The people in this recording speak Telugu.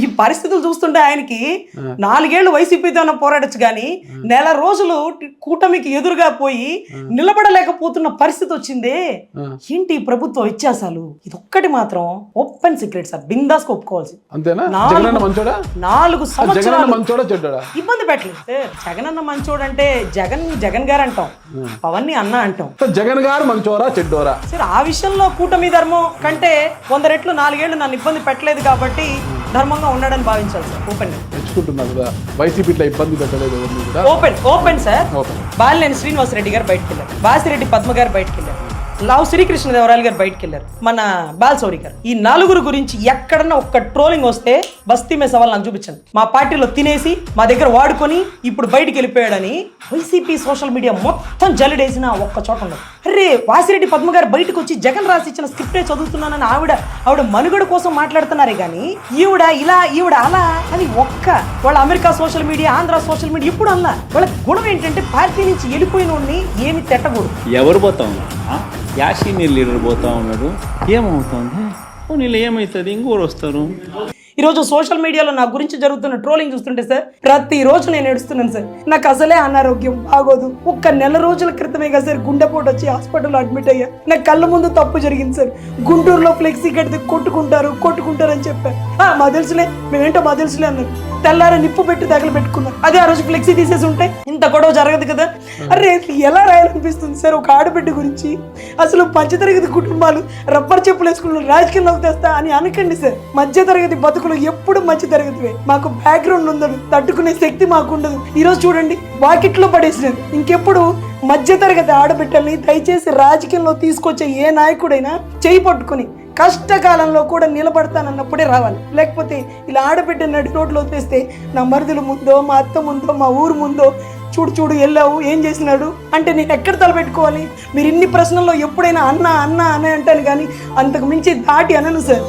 ఈ పరిస్థితులు చూస్తుంటే ఆయనకి 4 ఏళ్లు వైసీపీతో పోరాడొచ్చు కానీ నెల రోజులు కూటమికి ఎదురుగా పోయి నిలబడలేకపోతున్న పరిస్థితి వచ్చిందే. ఏంటి ఈ ప్రభుత్వ వ్యత్యాసాలు? ఇది ఒక్కటి మాత్రం ఓపెన్ సీక్రెట్ సార్, బిందాస్ ఒప్పుకోవాల్సి. అంతేనా? 4 సంవత్సరాలు ఇబ్బంది పెట్టలేదు సార్. జగన్ అన్న మంచోడు అంటే జగన్ గారు అంటాం, పవన్ ని అన్న అంటాం. జగన్ గారు మంచోరా చెడ్డోరా సార్? ఆ విషయంలో కూటమి ధర్మం కంటే 100 రెట్లు 4 ఏళ్లు నన్ను ఇబ్బంది పెట్టలేదు కాబట్టి ధర్మంగా ఉన్నాడని భావించాలి సార్. ఓపెన్ వైసీపీ ఇబ్బంది పెట్టలేదు. Open sir. బాలినేని శ్రీనివాసరెడ్డి గారు బయటకు వెళ్ళారు, బాసిరెడ్డి పద్మ గారు బయటకు వెళ్ళారు, లావు శ్రీకృష్ణదేవరాయలు గారు బయటకు వెళ్ళారు, మన బాలశౌరి గారు. ఈ 4 గురించి ఎక్కడన్నా ఒక్క ట్రోలింగ్ వస్తే బస్తీ మే సవాల్ నాకు చూపించండి. మా పార్టీలో తినేసి మా దగ్గర వాడుకొని ఇప్పుడు బయటికి వెళ్ళిపోయాడని వైసీపీ సోషల్ మీడియా మొత్తం జల్లెడేసిన ఒక్క చోట ఉండదు. అరే వాసిరెడ్డి పద్మ గారు బయటకు వచ్చి జగన్ రాసి ఇచ్చిన స్క్రిప్టే చదువుతున్నానని ఆవిడ మనుగడ కోసం మాట్లాడుతున్నారే కానీ ఈవిడ ఇలా ఈవిడ అలా అని వాళ్ళ America social media, Andhra social media ఇప్పుడు అలా. వాళ్ళ గుణం ఏంటంటే పార్టీ నుంచి వెళ్ళిపోయిన వాడిని ఏమి తిట్టకూడదు. ఎవరు పోతా ఉన్నారు? యాషీమీర్ లీడర్ పోతా ఉన్నాడు, ఏమవుతుంది? నీళ్ళు ఏమవుతుంది? ఇంకోరు వస్తారు. ఈరోజు సోషల్ మీడియాలో నా గురించి జరుగుతున్న ట్రోలింగ్ చూస్తుంటే సార్ ప్రతిరోజు నేను ఏడుస్తున్నాను సార్. నాకు అసలే అనారోగ్యం బాగోదు. ఒక్క నెల రోజుల క్రితమే కదా సార్ గుండెపోటు వచ్చి హాస్పిటల్లో అడ్మిట్ అయ్యా. నా కళ్ళ ముందు తప్పు జరిగింది సార్. గుంటూరులో ఫ్లెక్సీ కడితే కొట్టుకుంటారు అని చెప్పారు. మా తెలుసులే, మేమేంటో మా తెలుసులే అన్నారు. తెల్లారి నిప్పు పెట్టి తగలబెట్టుకున్నారు. అదే ఆ రోజు ఫ్లెక్సీ తీసేసి ఉంటే ఇంత గొడవ జరగదు కదా. అరే ఎలా రాయాలనిపిస్తుంది సార్ ఒక ఆడబిడ్డ గురించి? అసలు మధ్యతరగతి కుటుంబాలు రబ్బర్ చెప్పులు వేసుకున్న రాజకీయాల్లోకి తెస్తా అని అనకండి సార్. మధ్యతరగతి బతుకులు ఎప్పుడు మధ్య తరగతివే. మాకు బ్యాక్గ్రౌండ్ ఉండదు, తట్టుకునే శక్తి మాకు ఉండదు. ఈరోజు చూడండి వాకిట్లో పడేసినారు. ఇంకెప్పుడు మధ్యతరగతి ఆడబిడ్డల్ని దయచేసి రాజకీయంలో తీసుకొచ్చే ఏ నాయకుడైనా చేయి పట్టుకుని కష్టకాలంలో కూడా నిలబడతానన్నప్పుడే రావాలి. లేకపోతే ఇలా ఆడబిడ్డ నడి రోడ్లో తెస్తే నా మరుదుల ముందో, మా అత్త ముందో, మా ఊరు ముందో చూడు వెళ్ళావు ఏం చేసినాడు అంటే నేను ఎక్కడ తలపెట్టుకోవాలి? మీరు ఇన్ని ప్రశ్నల్లో ఎప్పుడైనా అన్న అంటాను కానీ అంతకు మించి దాటి అనను సార్.